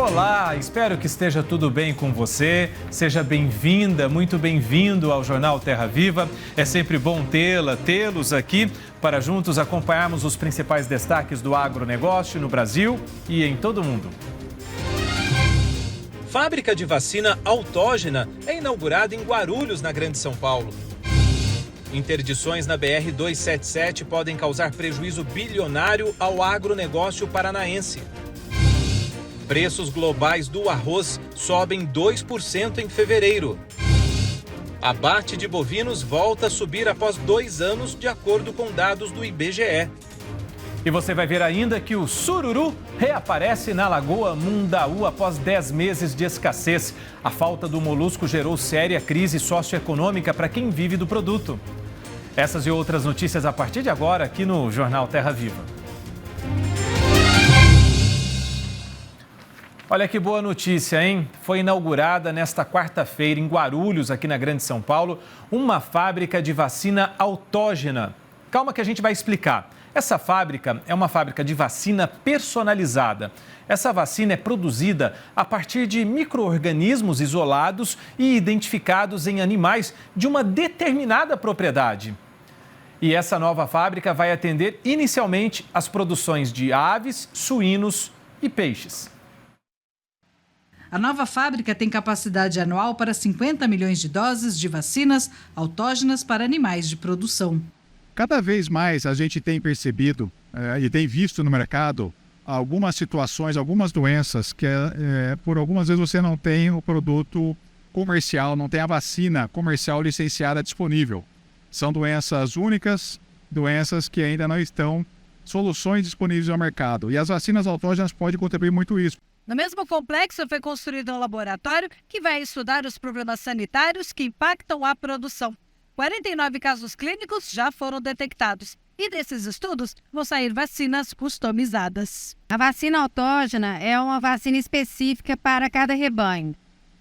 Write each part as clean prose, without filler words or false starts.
Olá, espero que esteja tudo bem com você. Seja bem-vinda, muito bem-vindo ao Jornal Terra Viva. É sempre bom tê-los aqui para juntos acompanharmos os principais destaques do agronegócio no Brasil e em todo o mundo. Fábrica de vacina autógena é inaugurada em Guarulhos, na Grande São Paulo. Interdições na BR-277 podem causar prejuízo bilionário ao agronegócio paranaense. Preços globais do arroz sobem 2% em fevereiro. Abate de bovinos volta a subir após 2 anos, de acordo com dados do IBGE. E você vai ver ainda que o sururu reaparece na Lagoa Mundaú após 10 meses de escassez. A falta do molusco gerou séria crise socioeconômica para quem vive do produto. Essas e outras notícias a partir de agora aqui no Jornal Terra Viva. Olha que boa notícia, hein? Foi inaugurada nesta quarta-feira em Guarulhos, aqui na Grande São Paulo, uma fábrica de vacina autógena. Calma que a gente vai explicar. Essa fábrica é uma fábrica de vacina personalizada. Essa vacina é produzida a partir de micro-organismos isolados e identificados em animais de uma determinada propriedade. E essa nova fábrica vai atender inicialmente as produções de aves, suínos e peixes. A nova fábrica tem capacidade anual para 50 milhões de doses de vacinas autógenas para animais de produção. Cada vez mais a gente tem percebido e tem visto no mercado algumas situações, algumas doenças que por algumas vezes você não tem o produto comercial, não tem a vacina comercial licenciada disponível. São doenças únicas, doenças que ainda não estão soluções disponíveis no mercado. E as vacinas autógenas podem contribuir muito isso. No mesmo complexo foi construído um laboratório que vai estudar os problemas sanitários que impactam a produção. 49 casos clínicos já foram detectados e desses estudos vão sair vacinas customizadas. A vacina autógena é uma vacina específica para cada rebanho.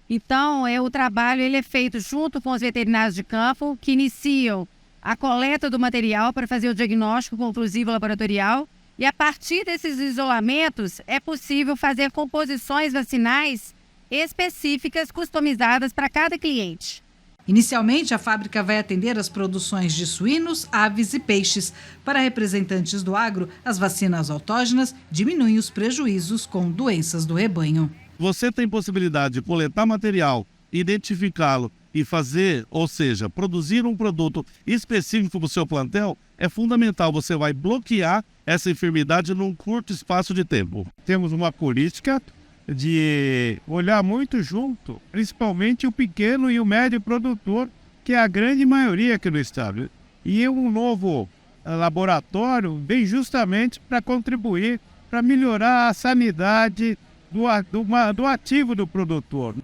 Então, o trabalho é feito junto com os veterinários de campo que iniciam a coleta do material para fazer o diagnóstico conclusivo laboratorial. E a partir desses isolamentos é possível fazer composições vacinais específicas, customizadas para cada cliente. Inicialmente, a fábrica vai atender as produções de suínos, aves e peixes. Para representantes do agro, as vacinas autógenas diminuem os prejuízos com doenças do rebanho. Você tem possibilidade de coletar material, identificá-lo e fazer, ou seja, produzir um produto específico para o seu plantel, é fundamental. Você vai bloquear essa enfermidade num curto espaço de tempo. Temos uma política de olhar muito junto, principalmente o pequeno e o médio produtor, que é a grande maioria aqui no estado. E um novo laboratório vem justamente para contribuir, para melhorar a sanidade do ativo do produtor.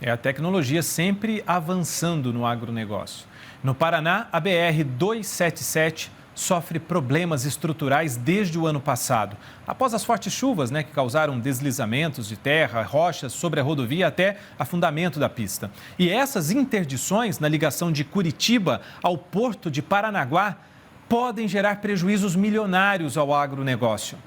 É a tecnologia sempre avançando no agronegócio. No Paraná, a BR-277 sofre problemas estruturais desde o ano passado. Após as fortes chuvas, que causaram deslizamentos de terra, rochas sobre a rodovia até afundamento da pista. E essas interdições na ligação de Curitiba ao porto de Paranaguá podem gerar prejuízos milionários ao agronegócio.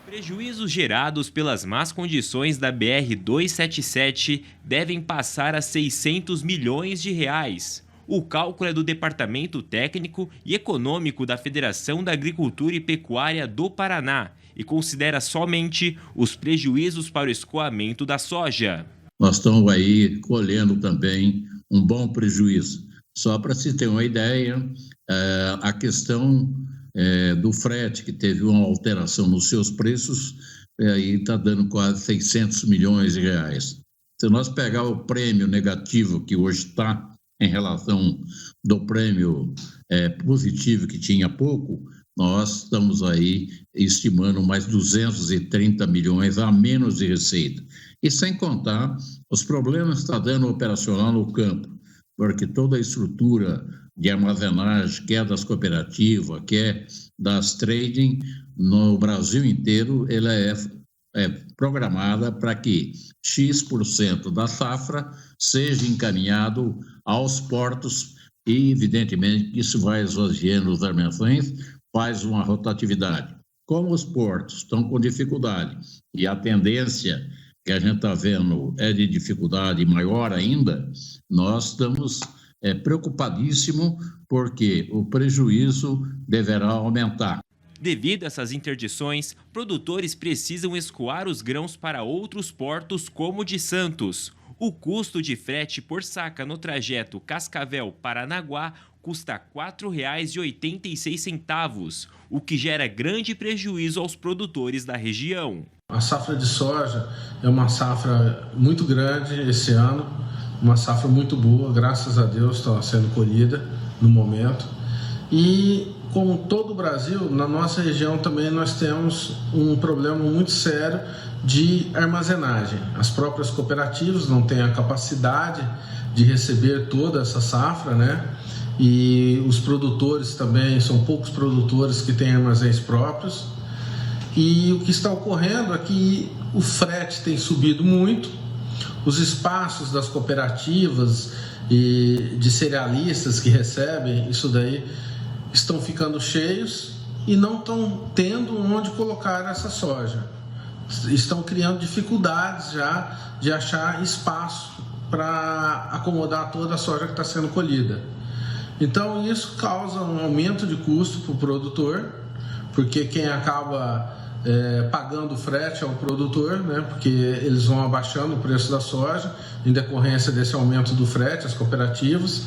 Prejuízos gerados pelas más condições da BR-277 devem passar a 600 milhões de reais. O cálculo é do Departamento Técnico e Econômico da Federação da Agricultura e Pecuária do Paraná e considera somente os prejuízos para o escoamento da soja. Nós estamos aí colhendo também um bom prejuízo. Só para se ter uma ideia, a questão do frete, que teve uma alteração nos seus preços, aí está dando quase 600 milhões de reais. Se nós pegar o prêmio negativo que hoje está em relação do prêmio positivo que tinha pouco, nós estamos aí estimando mais 230 milhões a menos de receita. E sem contar os problemas que está dando operacional no campo, porque toda a estrutura de armazenagem, que é das cooperativas, que é das trading, no Brasil inteiro, ela é programada para que X% da safra seja encaminhado aos portos e, evidentemente, isso vai esvaziando os armazéns, faz uma rotatividade. Como os portos estão com dificuldade e a tendência que a gente está vendo é de dificuldade maior ainda, nós estamos preocupadíssimos porque o prejuízo deverá aumentar. Devido a essas interdições, produtores precisam escoar os grãos para outros portos como o de Santos. O custo de frete por saca no trajeto Cascavel-Paranaguá custa R$ 4,86, o que gera grande prejuízo aos produtores da região. A safra de soja é uma safra muito grande esse ano, uma safra muito boa, graças a Deus está sendo colhida no momento. E como todo o Brasil, na nossa região também nós temos um problema muito sério de armazenagem. As próprias cooperativas não têm a capacidade de receber toda essa safra, né? E os produtores também, são poucos produtores que têm armazéns próprios. E o que está ocorrendo é que o frete tem subido muito, os espaços das cooperativas e de cerealistas que recebem isso daí estão ficando cheios e não estão tendo onde colocar essa soja. Estão criando dificuldades já de achar espaço para acomodar toda a soja que está sendo colhida. Então isso causa um aumento de custo para o produtor, porque quem acaba pagando o frete é o produtor, né? Porque eles vão abaixando o preço da soja em decorrência desse aumento do frete, as cooperativas.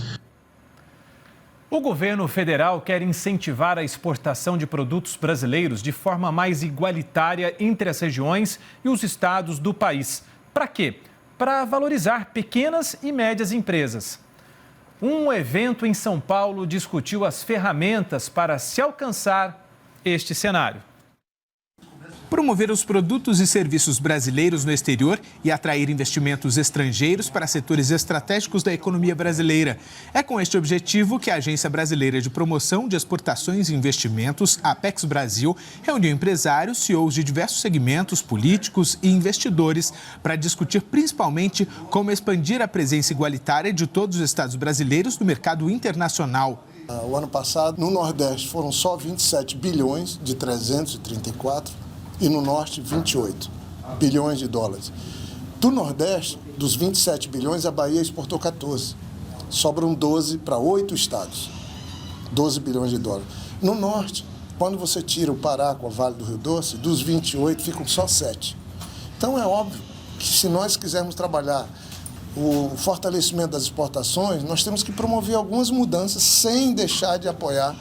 O governo federal quer incentivar a exportação de produtos brasileiros de forma mais igualitária entre as regiões e os estados do país. Para quê? Para valorizar pequenas e médias empresas. Um evento em São Paulo discutiu as ferramentas para se alcançar este cenário. Promover os produtos e serviços brasileiros no exterior e atrair investimentos estrangeiros para setores estratégicos da economia brasileira. É com este objetivo que a Agência Brasileira de Promoção de Exportações e Investimentos, Apex Brasil, reuniu empresários, CEOs de diversos segmentos, políticos e investidores para discutir principalmente como expandir a presença igualitária de todos os estados brasileiros no mercado internacional. O ano passado, no Nordeste, foram só 27 bilhões de 334 e no Norte, 28 bilhões de dólares. Do Nordeste, dos 27 bilhões, a Bahia exportou 14. Sobram 12 para 8 estados. 12 bilhões de dólares. No Norte, quando você tira o Pará com a Vale do Rio Doce, dos 28 ficam só 7. Então é óbvio que se nós quisermos trabalhar o fortalecimento das exportações, nós temos que promover algumas mudanças sem deixar de apoiar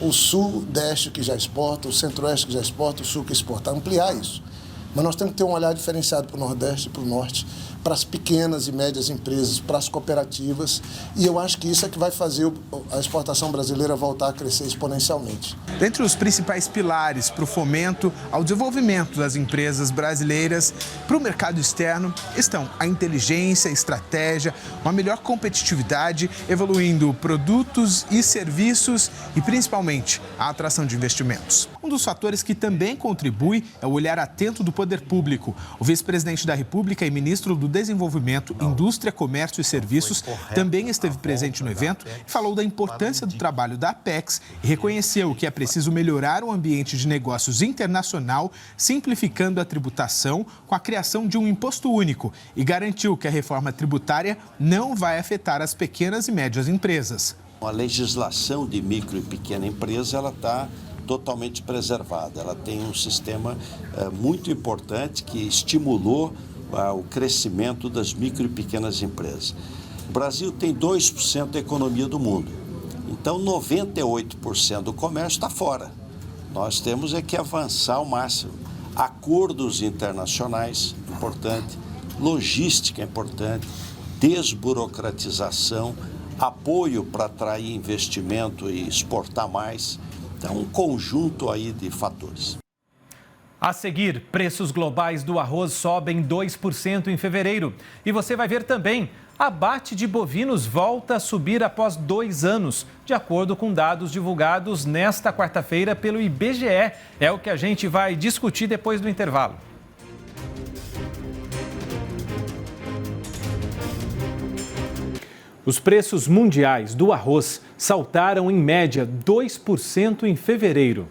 o Sudeste que já exporta, o Centro-Oeste que já exporta, o Sul que exporta, ampliar isso. Mas nós temos que ter um olhar diferenciado para o Nordeste e para o Norte, para as pequenas e médias empresas, para as cooperativas, e eu acho que isso é que vai fazer a exportação brasileira voltar a crescer exponencialmente. Dentre os principais pilares para o fomento ao desenvolvimento das empresas brasileiras para o mercado externo estão a inteligência, a estratégia, uma melhor competitividade, evoluindo produtos e serviços e, principalmente, a atração de investimentos. Um dos fatores que também contribui é o olhar atento do poder público. O vice-presidente da República e ministro do Desenvolvimento, Indústria, Comércio e Serviços também esteve presente no evento e falou da importância do trabalho da Apex e reconheceu que é preciso melhorar o ambiente de negócios internacional, simplificando a tributação com a criação de um imposto único e garantiu que a reforma tributária não vai afetar as pequenas e médias empresas. A legislação de micro e pequena empresa, ela está totalmente preservada. Ela tem um sistema muito importante que estimulou o crescimento das micro e pequenas empresas. O Brasil tem 2% da economia do mundo, então 98% do comércio está fora. Nós temos que avançar ao máximo. Acordos internacionais, importante, logística, importante, desburocratização, apoio para atrair investimento e exportar mais. Então, um conjunto aí de fatores. A seguir, preços globais do arroz sobem 2% em fevereiro. E você vai ver também, abate de bovinos volta a subir após 2 anos, de acordo com dados divulgados nesta quarta-feira pelo IBGE. É o que a gente vai discutir depois do intervalo. Os preços mundiais do arroz saltaram em média 2% em fevereiro.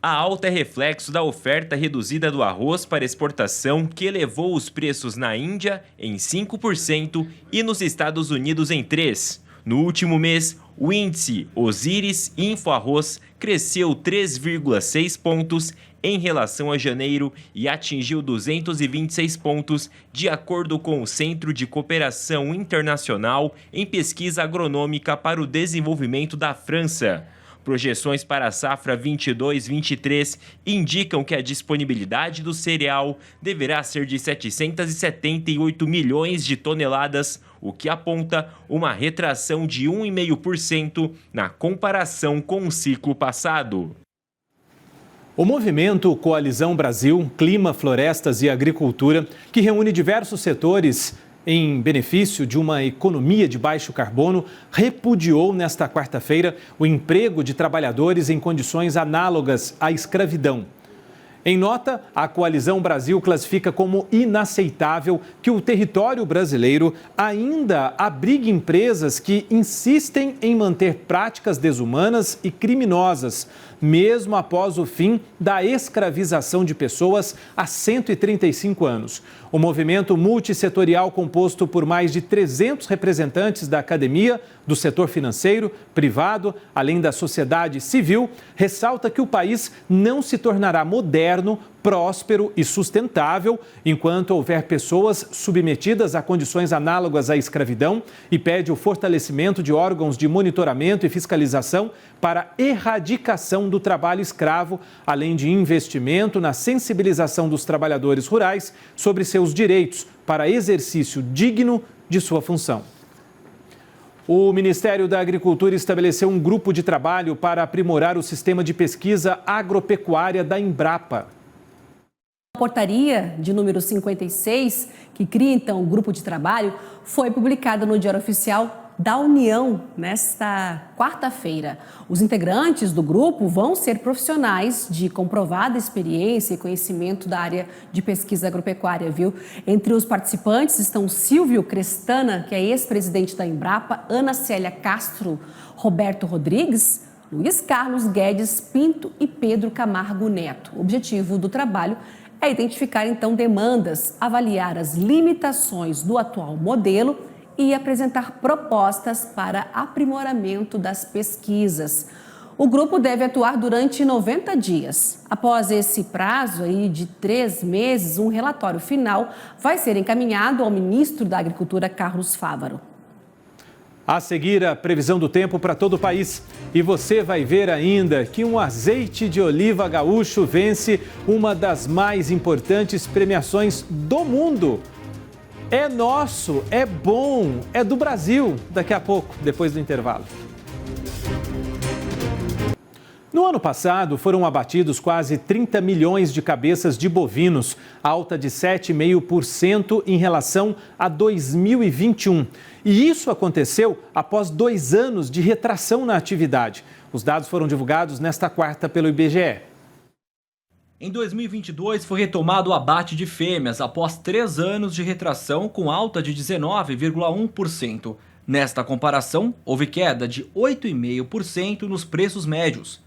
A alta é reflexo da oferta reduzida do arroz para exportação, que elevou os preços na Índia em 5% e nos Estados Unidos em 3%. No último mês, o índice Osiris Info Arroz cresceu 3,6 pontos em relação a janeiro e atingiu 226 pontos, de acordo com o Centro de Cooperação Internacional em Pesquisa Agronômica para o Desenvolvimento da França. Projeções para a safra 22-23 indicam que a disponibilidade do cereal deverá ser de 778 milhões de toneladas, o que aponta uma retração de 1,5% na comparação com o ciclo passado. O movimento Coalizão Brasil, Clima, Florestas e Agricultura, que reúne diversos setores em benefício de uma economia de baixo carbono, repudiou nesta quarta-feira o emprego de trabalhadores em condições análogas à escravidão. Em nota, a Coalizão Brasil classifica como inaceitável que o território brasileiro ainda abrigue empresas que insistem em manter práticas desumanas e criminosas, mesmo após o fim da escravização de pessoas há 135 anos. O movimento multissetorial, composto por mais de 300 representantes da academia, do setor financeiro, privado, além da sociedade civil, ressalta que o país não se tornará moderno, próspero e sustentável enquanto houver pessoas submetidas a condições análogas à escravidão e pede o fortalecimento de órgãos de monitoramento e fiscalização para erradicação do trabalho escravo, além de investimento na sensibilização dos trabalhadores rurais sobre seus direitos para exercício digno de sua função. O Ministério da Agricultura estabeleceu um grupo de trabalho para aprimorar o sistema de pesquisa agropecuária da Embrapa. A portaria de número 56, que cria então o grupo de trabalho, foi publicada no Diário Oficial da União nesta quarta-feira. Os integrantes do grupo vão ser profissionais de comprovada experiência e conhecimento da área de pesquisa agropecuária, viu? Entre os participantes estão Silvio Crestana, que é ex-presidente da Embrapa, Ana Célia Castro, Roberto Rodrigues, Luiz Carlos Guedes Pinto e Pedro Camargo Neto. O objetivo do trabalho é identificar, então, demandas, avaliar as limitações do atual modelo e apresentar propostas para aprimoramento das pesquisas. O grupo deve atuar durante 90 dias. Após esse prazo aí de 3 meses, um relatório final vai ser encaminhado ao ministro da Agricultura, Carlos Fávaro. A seguir, a previsão do tempo para todo o país. E você vai ver ainda que um azeite de oliva gaúcho vence uma das mais importantes premiações do mundo. É nosso, é bom, é do Brasil. Daqui a pouco, depois do intervalo. No ano passado, foram abatidos quase 30 milhões de cabeças de bovinos, alta de 7,5% em relação a 2021. E isso aconteceu após 2 anos de retração na atividade. Os dados foram divulgados nesta quarta pelo IBGE. Em 2022, foi retomado o abate de fêmeas após 3 anos de retração, com alta de 19,1%. Nesta comparação, houve queda de 8,5% nos preços médios.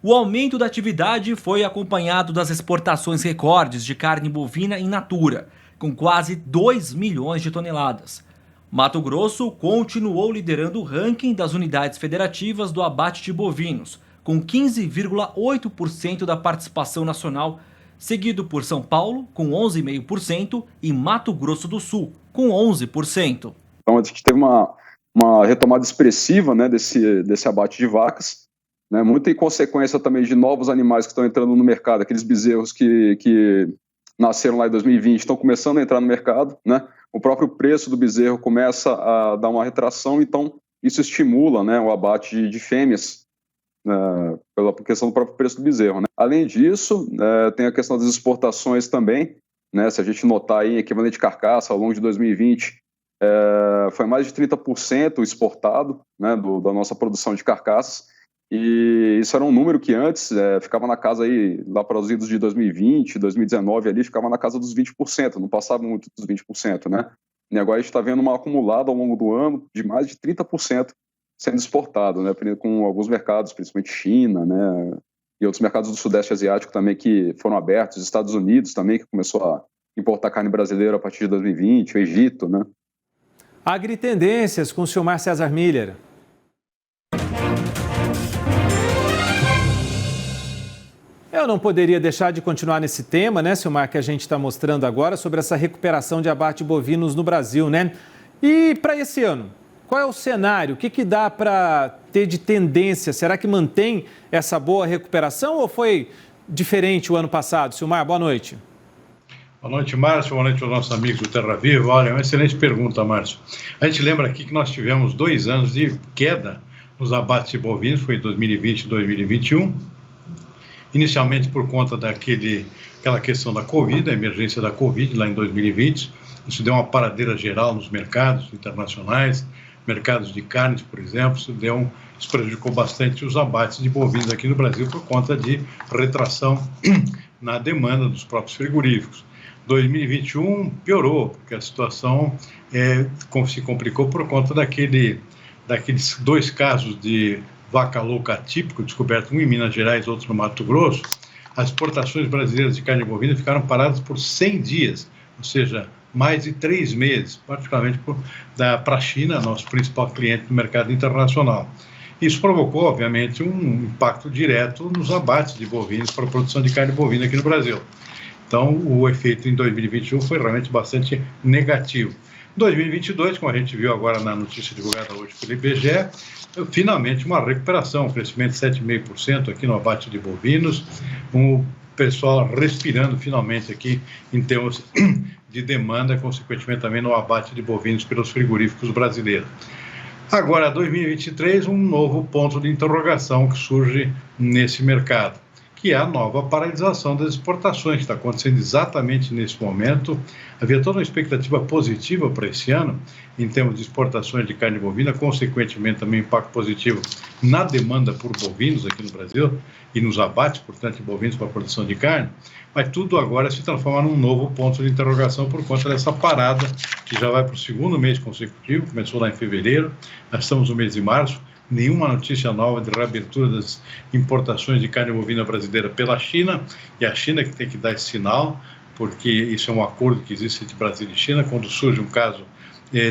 O aumento da atividade foi acompanhado das exportações recordes de carne bovina in natura, com quase 2 milhões de toneladas. Mato Grosso continuou liderando o ranking das unidades federativas do abate de bovinos, com 15,8% da participação nacional, seguido por São Paulo, com 11,5%, e Mato Grosso do Sul, com 11%. Então, a gente teve uma retomada expressiva, né, desse abate de vacas, né, muito em consequência também de novos animais que estão entrando no mercado, aqueles bezerros que nasceram lá em 2020, estão começando a entrar no mercado, né? O próprio preço do bezerro começa a dar uma retração, então isso estimula, né, o abate de fêmeas, pela questão do próprio preço do bezerro, né? Além disso, tem a questão das exportações também, né? Se a gente notar aí, equivalente de carcaça ao longo de 2020, foi mais de 30% exportado, né, da nossa produção de carcaças, e isso era um número que antes ficava na casa aí, lá para os idos de 2020, 2019 ali, ficava na casa dos 20%, não passava muito dos 20%, né? E agora a gente está vendo uma acumulada ao longo do ano de mais de 30% sendo exportado, né? Com alguns mercados, principalmente China, né? e outros mercados do Sudeste Asiático também que foram abertos, os Estados Unidos também, que começou a importar carne brasileira a partir de 2020, o Egito, né? Agritendências com o Silmar César Miller. Eu não poderia deixar de continuar nesse tema, né, Silmar, que a gente está mostrando agora sobre essa recuperação de abate bovinos no Brasil, né? E para esse ano, qual é o cenário? O que dá para ter de tendência? Será que mantém essa boa recuperação ou foi diferente o ano passado? Silmar, boa noite. Boa noite, Márcio. Boa noite aos nossos amigos do Terra Viva. Olha, uma excelente pergunta, Márcio. A gente lembra aqui que nós tivemos 2 anos de queda nos abates de bovinos, foi 2020 e 2021. Inicialmente por conta daquela questão da Covid, da emergência da Covid lá em 2020. Isso deu uma paradeira geral nos mercados internacionais, mercados de carnes, por exemplo. Isso prejudicou bastante os abates de bovinos aqui no Brasil por conta de retração na demanda dos próprios frigoríficos. 2021 piorou, porque a situação se complicou por conta daqueles 2 casos de vaca louca atípico, descoberto um em Minas Gerais, outro no Mato Grosso. As exportações brasileiras de carne bovina ficaram paradas por 100 dias, ou seja, mais de 3 meses, particularmente para a China, nosso principal cliente no mercado internacional. Isso provocou, obviamente, um impacto direto nos abates de bovinos para a produção de carne bovina aqui no Brasil. Então, o efeito em 2021 foi realmente bastante negativo. Em 2022, como a gente viu agora na notícia divulgada hoje pelo IBGE, finalmente uma recuperação, um crescimento de 7,5% aqui no abate de bovinos, o pessoal respirando finalmente aqui em termos de demanda, consequentemente também no abate de bovinos pelos frigoríficos brasileiros. Agora, 2023, um novo ponto de interrogação que surge nesse mercado, que é a nova paralisação das exportações, que está acontecendo exatamente nesse momento. Havia toda uma expectativa positiva para esse ano, em termos de exportações de carne bovina, consequentemente também impacto positivo na demanda por bovinos aqui no Brasil, e nos abates, portanto, de bovinos para a produção de carne, mas tudo agora se transforma num novo ponto de interrogação por conta dessa parada, que já vai para o 2º mês consecutivo, começou lá em fevereiro, nós estamos no mês de março, nenhuma notícia nova de reabertura das importações de carne bovina brasileira pela China, e a China que tem que dar esse sinal, porque isso é um acordo que existe entre Brasil e China. Quando surge um caso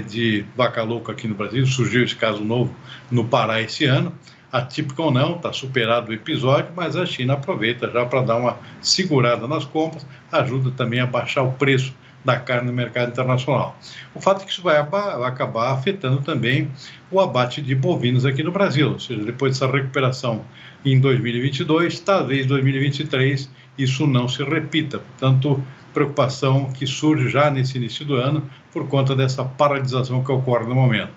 de vaca louca aqui no Brasil, surgiu esse caso novo no Pará esse ano, atípico ou não, está superado o episódio, mas a China aproveita já para dar uma segurada nas compras, ajuda também a baixar o preço da carne no mercado internacional. O fato é que isso vai acabar afetando também o abate de bovinos aqui no Brasil, ou seja, depois dessa recuperação em 2022, talvez em 2023 isso não se repita. Portanto, preocupação que surge já nesse início do ano por conta dessa paralisação que ocorre no momento.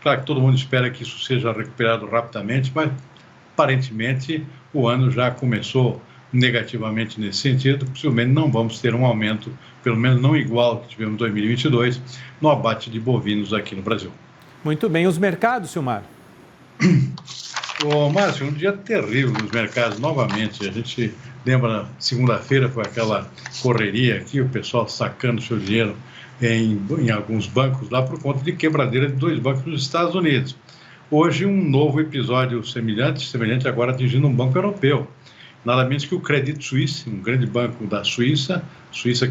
Claro que todo mundo espera que isso seja recuperado rapidamente, mas aparentemente o ano já começou negativamente nesse sentido. Possivelmente não vamos ter um aumento, pelo menos não igual ao que tivemos em 2022, no abate de bovinos aqui no Brasil. Muito bem. Os mercados, Silmar? Márcio, um dia terrível nos mercados novamente. A gente lembra, segunda-feira foi aquela correria aqui, o pessoal sacando seu dinheiro em alguns bancos lá por conta de quebradeira de 2 bancos nos Estados Unidos. Hoje um novo episódio semelhante agora atingindo um banco europeu. Nada menos que o Credit Suisse, um grande banco da Suíça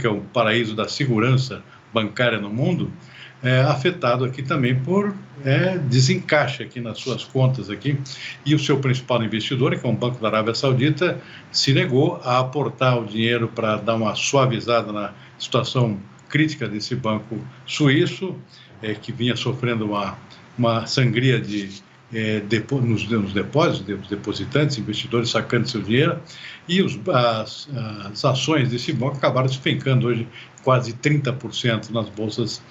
que é o paraíso da segurança bancária no mundo, afetado aqui também por desencaixe aqui nas suas contas aqui, e o seu principal investidor, que é um banco da Arábia Saudita, se negou a aportar o dinheiro para dar uma suavizada na situação crítica desse banco suíço, que vinha sofrendo uma sangria nos depósitos, dos depositantes, investidores sacando seu dinheiro, e as ações desse banco acabaram despencando hoje quase 30% nas bolsas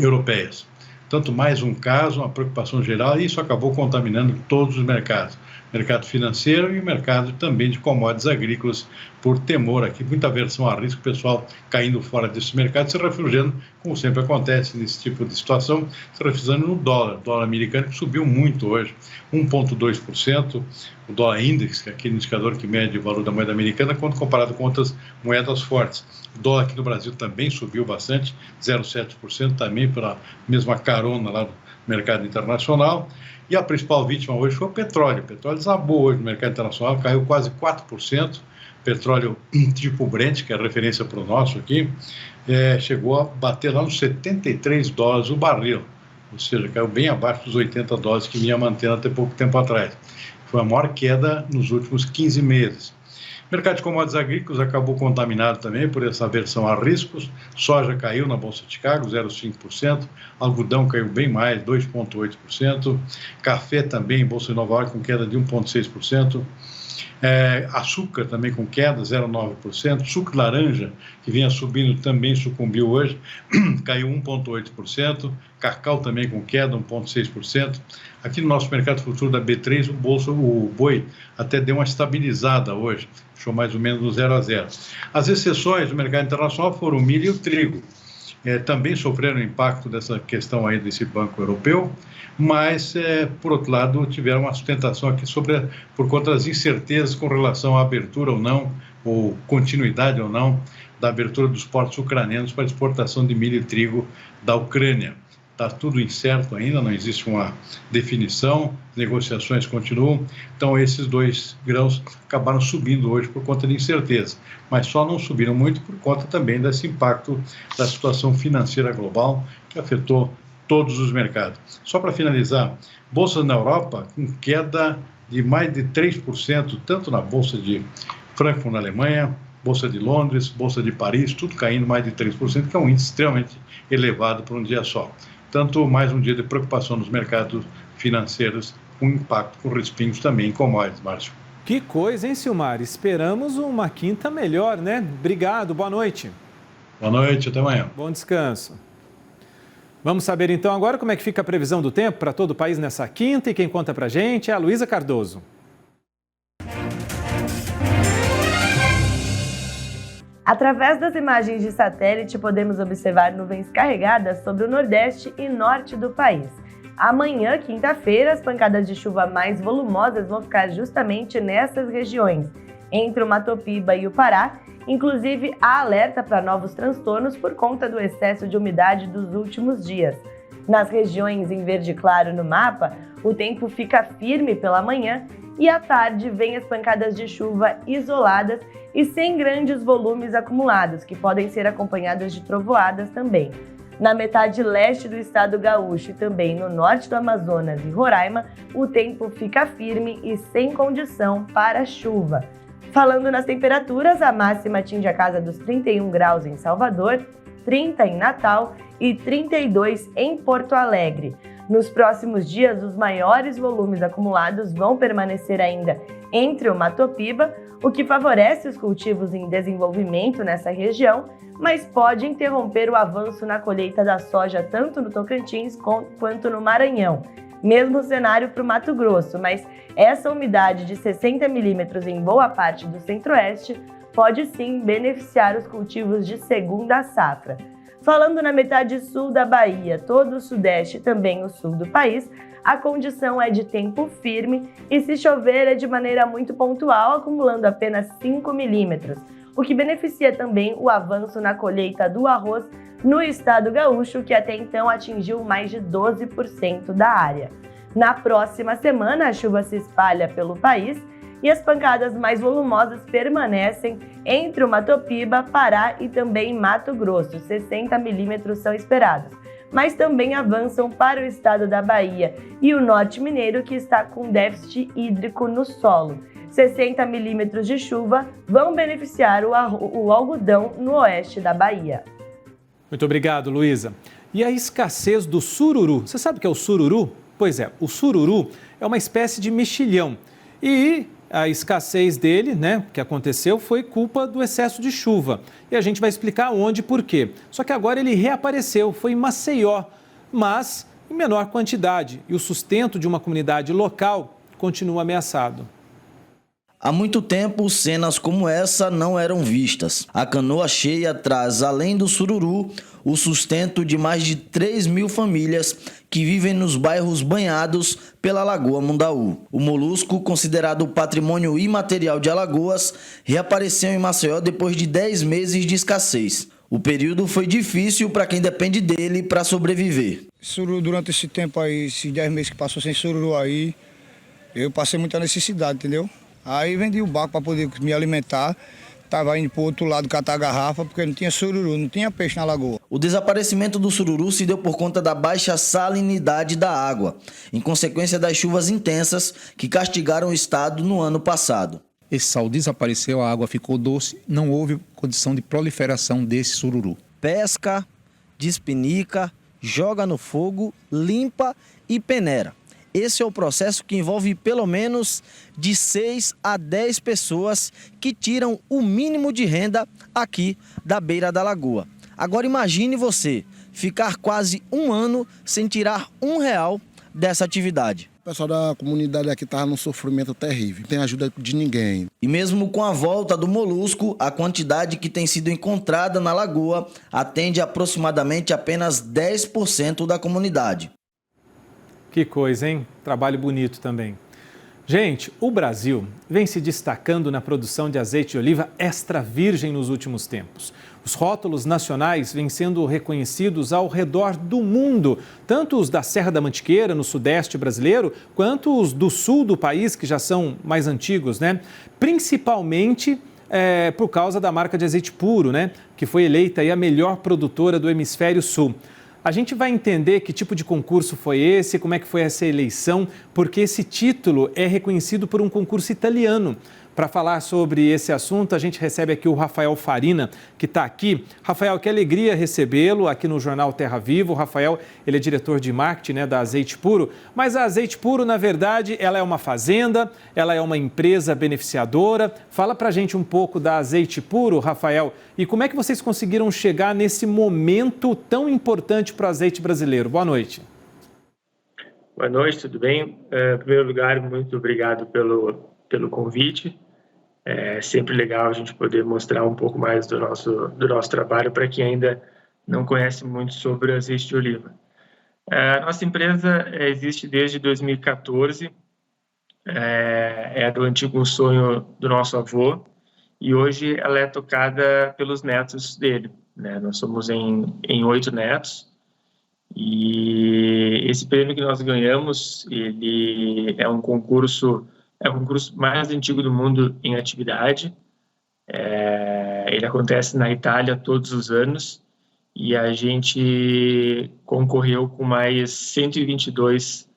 europeias. Tanto mais um caso, uma preocupação geral, e isso acabou contaminando todos os mercados. Mercado financeiro e o mercado também de commodities agrícolas, por temor aqui, muita aversão a risco, o pessoal caindo fora desse mercado, se refugiando, como sempre acontece nesse tipo de situação, se refugiando no dólar americano, que subiu muito hoje, 1,2%, o dólar index, que é aquele indicador que mede o valor da moeda americana, quando comparado com outras moedas fortes. O dólar aqui no Brasil também subiu bastante, 0,7%, também pela mesma carona lá mercado internacional. E a principal vítima hoje foi o petróleo. O petróleo desabou hoje no mercado internacional, caiu quase 4%. Petróleo tipo Brent, que é a referência para o nosso aqui, chegou a bater lá nos $73 o barril. Ou seja, caiu bem abaixo dos $80 que vinha mantendo até pouco tempo atrás. Foi a maior queda nos últimos 15 meses. O mercado de commodities agrícolas acabou contaminado também por essa aversão a riscos. Soja caiu na Bolsa de Chicago, 0,5%. Algodão caiu bem mais, 2,8%. Café também, Bolsa de Nova York, com queda de 1,6%. Açúcar também com queda, 0,9%. Suco de laranja, que vinha subindo, também sucumbiu hoje, caiu 1,8%. Cacau também com queda, 1,6%. Aqui no nosso mercado futuro da B3, o boi até deu uma estabilizada hoje, fechou mais ou menos no 0 a 0. As exceções do mercado internacional foram o milho e o trigo. Também sofreram impacto dessa questão aí desse Banco Europeu, mas, por outro lado, tiveram uma sustentação aqui por conta das incertezas com relação à abertura ou não, ou continuidade ou não, da abertura dos portos ucranianos para exportação de milho e trigo da Ucrânia. Está tudo incerto ainda, não existe uma definição, negociações continuam, então esses dois grãos acabaram subindo hoje por conta de incerteza, mas só não subiram muito por conta também desse impacto da situação financeira global que afetou todos os mercados. Só para finalizar, bolsas na Europa com queda de mais de 3%, tanto na Bolsa de Frankfurt na Alemanha, Bolsa de Londres, Bolsa de Paris, tudo caindo mais de 3%, que é um índice extremamente elevado para um dia só. Tanto mais um dia de preocupação nos mercados financeiros, com impacto, com respingos também em commodities, Márcio. Que coisa, hein, Silmar? Esperamos uma quinta melhor, né? Obrigado, boa noite. Boa noite, até amanhã. Bom descanso. Vamos saber então agora como é que fica a previsão do tempo para todo o país nessa quinta, e quem conta pra gente é a Luísa Cardoso. Através das imagens de satélite, podemos observar nuvens carregadas sobre o nordeste e norte do país. Amanhã, quinta-feira, as pancadas de chuva mais volumosas vão ficar justamente nessas regiões, entre o Mato Piba e o Pará. Inclusive, há alerta para novos transtornos por conta do excesso de umidade dos últimos dias. Nas regiões em verde claro no mapa, o tempo fica firme pela manhã e à tarde vem as pancadas de chuva isoladas e sem grandes volumes acumulados, que podem ser acompanhadas de trovoadas também. Na metade leste do estado gaúcho e também no norte do Amazonas e Roraima, o tempo fica firme e sem condição para chuva. Falando nas temperaturas, a máxima atinge a casa dos 31 graus em Salvador, 30 em Natal e 32 em Porto Alegre. Nos próximos dias, os maiores volumes acumulados vão permanecer ainda entre o Mato Piba, o que favorece os cultivos em desenvolvimento nessa região, mas pode interromper o avanço na colheita da soja tanto no Tocantins quanto no Maranhão. Mesmo cenário para o Mato Grosso, mas essa umidade de 60 milímetros em boa parte do centro-oeste pode sim beneficiar os cultivos de segunda safra. Falando na metade sul da Bahia, todo o sudeste e também o sul do país, a condição é de tempo firme e se chover é de maneira muito pontual, acumulando apenas 5 milímetros, o que beneficia também o avanço na colheita do arroz no estado gaúcho, que até então atingiu mais de 12% da área. Na próxima semana, a chuva se espalha pelo país e as pancadas mais volumosas permanecem entre o Mato Piba, Pará e também Mato Grosso, 60 milímetros são esperados, mas também avançam para o estado da Bahia e o norte mineiro, que está com déficit hídrico no solo. 60 milímetros de chuva vão beneficiar o algodão no oeste da Bahia. Muito obrigado, Luísa. E a escassez do sururu? Você sabe o que é o sururu? Pois é, o sururu é uma espécie de mexilhão e a escassez dele, que aconteceu, foi culpa do excesso de chuva. E a gente vai explicar onde e por quê. Só que agora ele reapareceu, foi em Maceió, mas em menor quantidade. E o sustento de uma comunidade local continua ameaçado. Há muito tempo, cenas como essa não eram vistas. A canoa cheia traz, além do sururu, o sustento de mais de 3 mil famílias que vivem nos bairros banhados pela Lagoa Mundaú. O molusco, considerado patrimônio imaterial de Alagoas, reapareceu em Maceió depois de 10 meses de escassez. O período foi difícil para quem depende dele para sobreviver. Sururu, durante esse tempo aí, esses 10 meses que passou sem sururu aí, eu passei muita necessidade, entendeu? Aí vendi o barco para poder me alimentar. Estava indo para o outro lado catar garrafa, porque não tinha sururu, não tinha peixe na lagoa. O desaparecimento do sururu se deu por conta da baixa salinidade da água, em consequência das chuvas intensas que castigaram o estado no ano passado. Esse sal desapareceu, a água ficou doce, não houve condição de proliferação desse sururu. Pesca, despinica, joga no fogo, limpa e peneira. Esse é o processo que envolve pelo menos de 6 a 10 pessoas que tiram o mínimo de renda aqui da beira da lagoa. Agora imagine você ficar quase um ano sem tirar R$1 dessa atividade. O pessoal da comunidade aqui estava num sofrimento terrível, não tem ajuda de ninguém. E mesmo com a volta do molusco, a quantidade que tem sido encontrada na lagoa atende aproximadamente apenas 10% da comunidade. Que coisa, hein? Trabalho bonito também. Gente, o Brasil vem se destacando na produção de azeite de oliva extra virgem nos últimos tempos. Os rótulos nacionais vêm sendo reconhecidos ao redor do mundo, tanto os da Serra da Mantiqueira, no sudeste brasileiro, quanto os do sul do país, que já são mais antigos, né? Principalmente por causa da marca de azeite puro, né? Que foi eleita aí a melhor produtora do hemisfério sul. A gente vai entender que tipo de concurso foi esse, como é que foi essa eleição, porque esse título é reconhecido por um concurso italiano. Para falar sobre esse assunto, a gente recebe aqui o Rafael Farina, que está aqui. Rafael, que alegria recebê-lo aqui no Jornal Terra Viva. O Rafael, ele é diretor de marketing, né, da Azeite Puro. Mas a Azeite Puro, na verdade, ela é uma fazenda, ela é uma empresa beneficiadora. Fala para a gente um pouco da Azeite Puro, Rafael, e como é que vocês conseguiram chegar nesse momento tão importante para o azeite brasileiro. Boa noite. Boa noite, tudo bem? Em primeiro lugar, muito obrigado pelo convite. É sempre legal a gente poder mostrar um pouco mais do nosso trabalho para quem ainda não conhece muito sobre azeite de oliva. A nossa empresa existe desde 2014, é do antigo sonho do nosso avô, e hoje ela é tocada pelos netos dele, né? Nós somos em 8 netos, e esse prêmio que nós ganhamos, ele é um concurso mais antigo do mundo em atividade. Ele acontece na Itália todos os anos e a gente concorreu com mais 122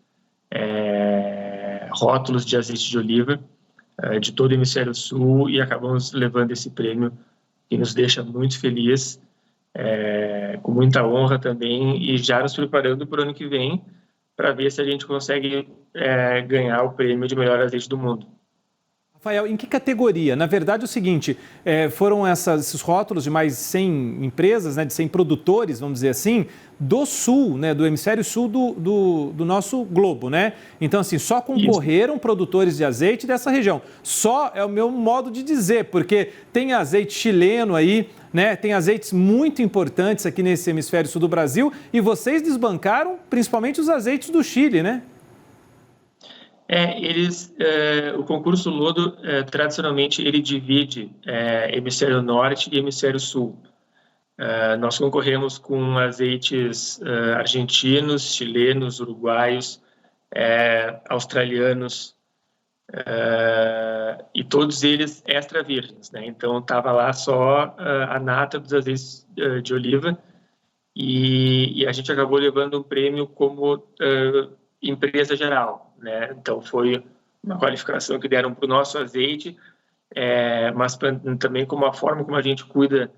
rótulos de azeite de oliva de todo o hemisfério sul e acabamos levando esse prêmio que nos deixa muito feliz, com muita honra também, e já nos preparando para o ano que vem para ver se a gente consegue ganhar o prêmio de melhor azeite do mundo. Rafael, em que categoria? Na verdade, é o seguinte, foram esses rótulos de mais 100 empresas, né, de 100 produtores, vamos dizer assim, do sul, né, do hemisfério sul do nosso globo, né? Então, assim, só concorreram produtores de azeite dessa região. Só é o meu modo de dizer, porque tem azeite chileno aí, né? Tem azeites muito importantes aqui nesse hemisfério sul do Brasil e vocês desbancaram principalmente os azeites do Chile, né? O concurso Lodo, tradicionalmente, ele divide hemisfério norte e hemisfério sul. Nós concorremos com azeites argentinos, chilenos, uruguaios, australianos, e todos eles extra virgens, né? Então estava lá só a nata dos azeites de oliva e a gente acabou levando um prêmio como empresa geral, né? Então foi uma qualificação que deram para o nosso azeite, mas também como a forma como a gente cuida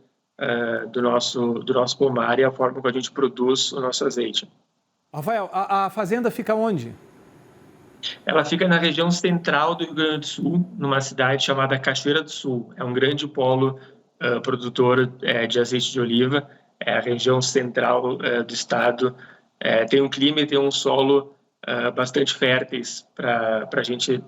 do nosso pomar e a forma como a gente produz o nosso azeite. Rafael, a fazenda fica onde? Ela fica na região central do Rio Grande do Sul, numa cidade chamada Cachoeira do Sul. É um grande polo produtor de azeite de oliva. É a região central do estado. Tem um clima e tem um solo bastante férteis para a gente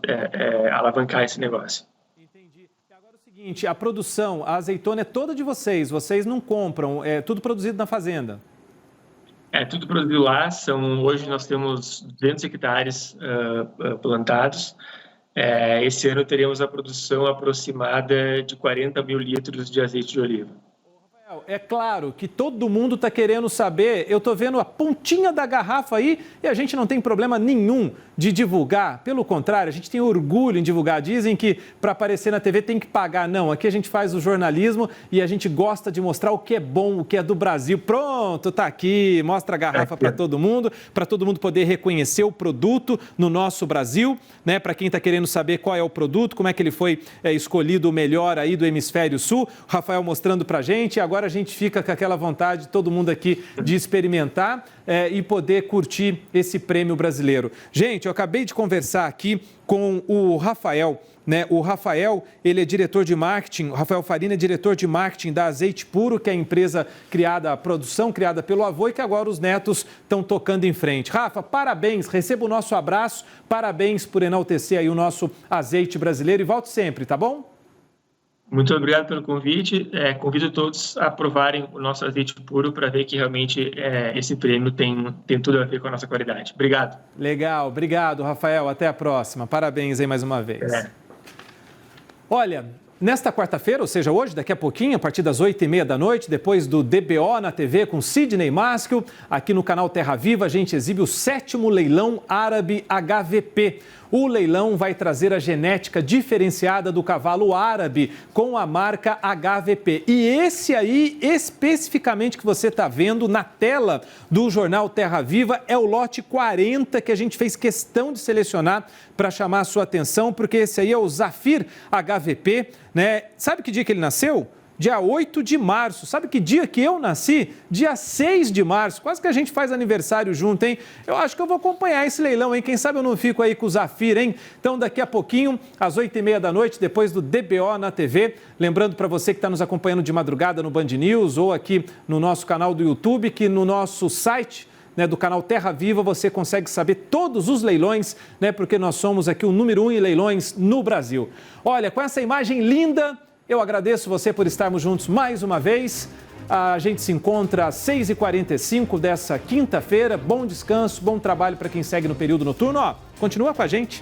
alavancar esse negócio. Entendi. Agora é o seguinte, a produção, a azeitona é toda de vocês não compram, é tudo produzido na fazenda? É tudo produzido lá, hoje nós temos 200 hectares plantados. Esse ano teremos a produção aproximada de 40 mil litros de azeite de oliva. É claro que todo mundo está querendo saber, eu estou vendo a pontinha da garrafa aí e a gente não tem problema nenhum de divulgar. Pelo contrário, a gente tem orgulho em divulgar. Dizem que para aparecer na TV tem que pagar. Não, aqui a gente faz o jornalismo e a gente gosta de mostrar o que é bom, o que é do Brasil. Pronto, tá aqui, mostra a garrafa para todo mundo poder reconhecer o produto no nosso Brasil, né? Para quem está querendo saber qual é o produto, como é que ele foi escolhido o melhor aí do Hemisfério Sul, o Rafael mostrando para a gente. Agora a gente fica com aquela vontade, todo mundo aqui, de experimentar e poder curtir esse prêmio brasileiro. Gente, eu acabei de conversar aqui com o Rafael, né? O Rafael, ele é diretor de marketing, o Rafael Farina é diretor de marketing da Azeite Puro, que é a empresa criada, a produção criada pelo avô e que agora os netos estão tocando em frente. Rafa, parabéns, receba o nosso abraço, parabéns por enaltecer aí o nosso azeite brasileiro e volte sempre, tá bom? Muito obrigado pelo convite. Convido todos a provarem o nosso azeite puro para ver que realmente esse prêmio tem tudo a ver com a nossa qualidade. Obrigado. Legal, obrigado, Rafael. Até a próxima. Parabéns aí mais uma vez. Olha, nesta quarta-feira, ou seja, hoje, daqui a pouquinho, a partir das 8h30 da noite, depois do DBO na TV com Sidney Maschio, aqui no canal Terra Viva, a gente exibe o 7º leilão árabe HVP. O leilão vai trazer a genética diferenciada do cavalo árabe com a marca HVP. E esse aí, especificamente, que você está vendo na tela do jornal Terra Viva, é o lote 40 que a gente fez questão de selecionar para chamar a sua atenção, porque esse aí é o Zafir HVP, né? Sabe que dia que ele nasceu? Dia 8 de março. Sabe que dia que eu nasci? Dia 6 de março. Quase que a gente faz aniversário junto, hein? Eu acho que eu vou acompanhar esse leilão, hein? Quem sabe eu não fico aí com o Zafir, hein? Então, daqui a pouquinho, às 8h30 da noite, depois do DBO na TV. Lembrando para você que está nos acompanhando de madrugada no Band News ou aqui no nosso canal do YouTube, que no nosso site, né, do canal Terra Viva, você consegue saber todos os leilões, né? Porque nós somos aqui o número 1 em leilões no Brasil. Olha, com essa imagem linda, eu agradeço você por estarmos juntos mais uma vez. A gente se encontra às 6h45 dessa quinta-feira. Bom descanso, bom trabalho para quem segue no período noturno. Continua com a gente.